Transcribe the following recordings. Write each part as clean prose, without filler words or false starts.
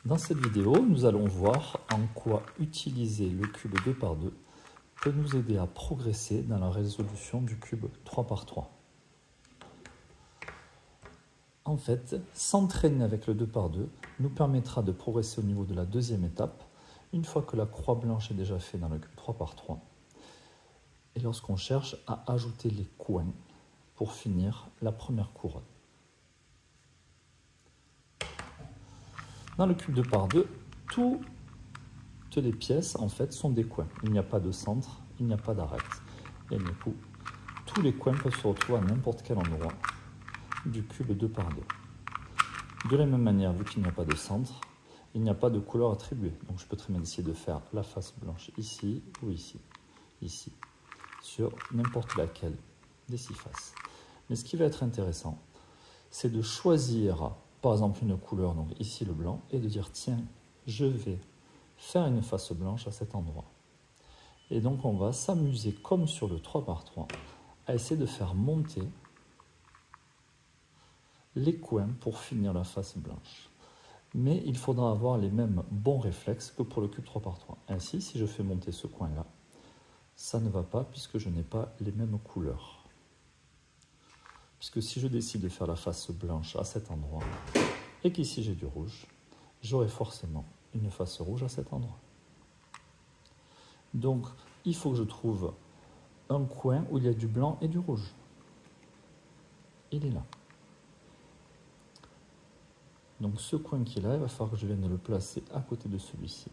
Dans cette vidéo, nous allons voir en quoi utiliser le cube 2 par 2 peut nous aider à progresser dans la résolution du cube 3 par 3. En fait, s'entraîner avec le 2 par 2 nous permettra de progresser au niveau de la deuxième étape, une fois que la croix blanche est déjà faite dans le cube 3 par 3, et lorsqu'on cherche à ajouter les coins pour finir la première couronne. Dans le cube 2 par 2, toutes les pièces en fait sont des coins. Il n'y a pas de centre, il n'y a pas d'arête. Et du coup, tous les coins peuvent se retrouver à n'importe quel endroit du cube 2 par 2. De la même manière, vu qu'il n'y a pas de centre, il n'y a pas de couleur attribuée. Donc je peux très bien essayer de faire la face blanche ici ou ici, ici, sur n'importe laquelle des 6 faces. Mais ce qui va être intéressant, c'est de choisir par exemple une couleur, donc ici le blanc, et de dire tiens, je vais faire une face blanche à cet endroit. Et donc on va s'amuser comme sur le 3 par 3 à essayer de faire monter les coins pour finir la face blanche. Mais il faudra avoir les mêmes bons réflexes que pour le cube 3 par 3. Ainsi, si je fais monter ce coin-là, ça ne va pas puisque je n'ai pas les mêmes couleurs. Puisque si je décide de faire la face blanche à cet endroit, et qu'ici j'ai du rouge, j'aurai forcément une face rouge à cet endroit. Donc, il faut que je trouve un coin où il y a du blanc et du rouge. Il est là. Donc ce coin qui est là, il va falloir que je vienne le placer à côté de celui-ci.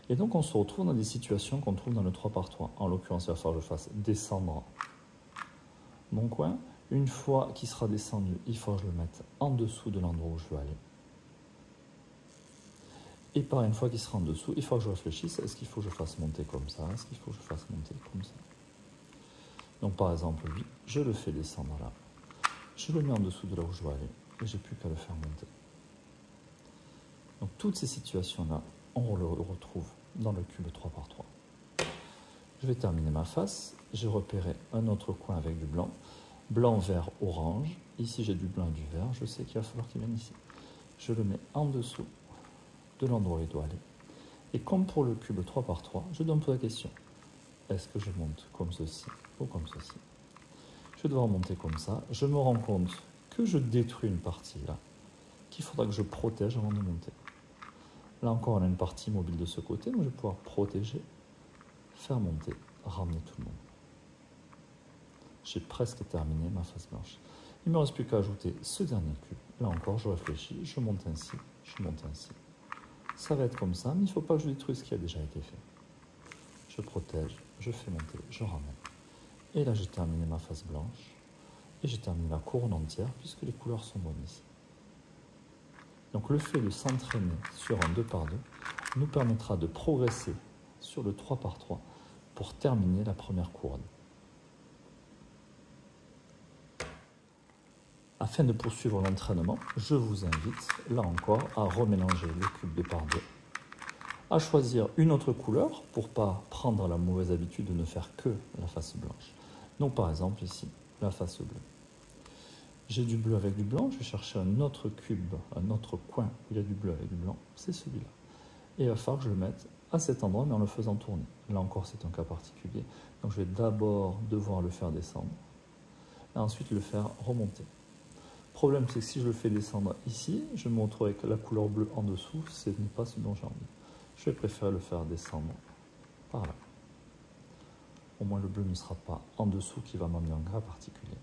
Et donc on se retrouve dans des situations qu'on trouve dans le 3 par 3. En l'occurrence, il va falloir que je fasse descendre mon coin. Une fois qu'il sera descendu, il faut que je le mette en dessous de l'endroit où je veux aller. Et par une fois qu'il sera en dessous, il faut que je réfléchisse, est-ce qu'il faut que je fasse monter comme ça? Est-ce qu'il faut que je fasse monter comme ça? Donc par exemple, lui, je le fais descendre là. Je le mets en dessous de là où je veux aller. Et j'ai plus qu'à le faire monter. Donc toutes ces situations-là, on le retrouve dans le cube 3 par 3. Je vais terminer ma face. J'ai repéré un autre coin avec du blanc. Blanc, vert, orange. Ici, j'ai du blanc et du vert. Je sais qu'il va falloir qu'il vienne ici. Je le mets en dessous de l'endroit où il doit aller. Et comme pour le cube 3 par 3, je donne la question. Est-ce que je monte comme ceci ou comme ceci? Je vais devoir monter comme ça. Je me rends compte que je détruis une partie là, qu'il faudra que je protège avant de monter. Là encore, on a une partie mobile de ce côté, donc je vais pouvoir protéger, faire monter, ramener tout le monde. J'ai presque terminé ma face blanche. Il ne me reste plus qu'à ajouter ce dernier cube. Là encore, je réfléchis, je monte ainsi, je monte ainsi. Ça va être comme ça, mais il ne faut pas que je détruise ce qui a déjà été fait. Je protège, je fais monter, je ramène. Et là, j'ai terminé ma face blanche. Et j'ai terminé la couronne entière, puisque les couleurs sont bonnes ici. Donc le fait de s'entraîner sur un 2 par 2 nous permettra de progresser sur le 3 par 3 pour terminer la première couronne. Afin de poursuivre l'entraînement, je vous invite, là encore, à remélanger le cube 2 par 2, à choisir une autre couleur pour ne pas prendre la mauvaise habitude de ne faire que la face blanche. Donc par exemple ici, la face bleue. J'ai du bleu avec du blanc, je vais chercher un autre cube, un autre coin où il y a du bleu avec du blanc, c'est celui-là. Et il va falloir que je le mette à cet endroit, mais en le faisant tourner. Là encore, c'est un cas particulier. Donc je vais d'abord devoir le faire descendre, et ensuite le faire remonter. Le problème, c'est que si je le fais descendre ici, je me retrouve avec la couleur bleue en dessous, ce n'est pas ce dont j'ai envie. Je vais préférer le faire descendre par là. Au moins le bleu ne sera pas en dessous, qui va m'amener un cas particulier.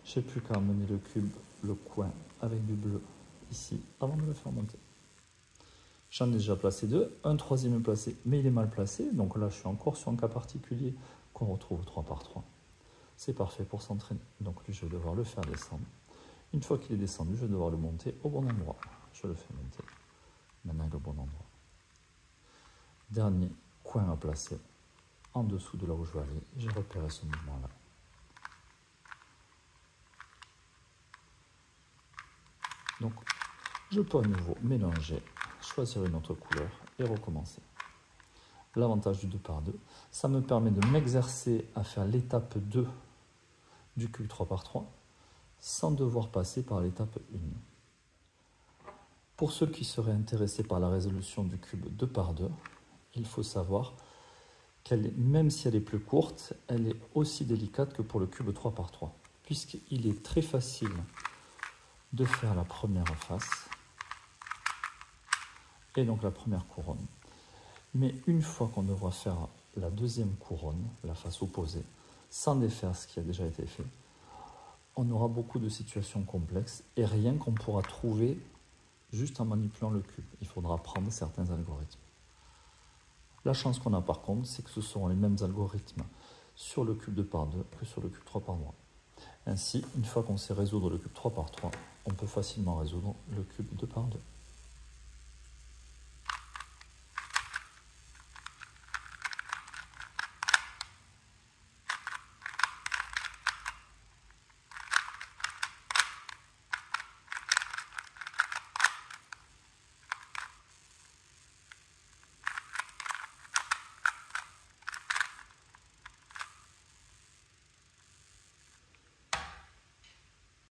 Je n'ai plus qu'à amener le cube, le coin avec du bleu ici avant de le faire monter. J'en ai déjà placé deux, un troisième est placé, mais il est mal placé. Donc là, je suis encore sur un cas particulier qu'on retrouve 3 par 3. C'est parfait pour s'entraîner. Donc lui, je vais devoir le faire descendre. Une fois qu'il est descendu, je vais devoir le monter au bon endroit. Je le fais monter. Maintenant, il est au bon endroit. Dernier coin à placer en dessous de là où je veux aller. J'ai repéré ce mouvement-là. Donc, je peux à nouveau mélanger, choisir une autre couleur et recommencer. L'avantage du 2 par 2, ça me permet de m'exercer à faire l'étape 2 du cube 3 par 3 sans devoir passer par l'étape 1. Pour ceux qui seraient intéressés par la résolution du cube 2 par 2, il faut savoir qu'elle, même si elle est plus courte, elle est aussi délicate que pour le cube 3 par 3, puisqu'il est très facile de faire la première face, et donc la première couronne. Mais une fois qu'on devra faire la deuxième couronne, la face opposée, sans défaire ce qui a déjà été fait, on aura beaucoup de situations complexes et rien qu'on pourra trouver juste en manipulant le cube. Il faudra prendre certains algorithmes. La chance qu'on a par contre, c'est que ce seront les mêmes algorithmes sur le cube 2 par 2 que sur le cube 3 par 3. Ainsi, une fois qu'on sait résoudre le cube 3 par 3, on peut facilement résoudre le cube 2 par 2.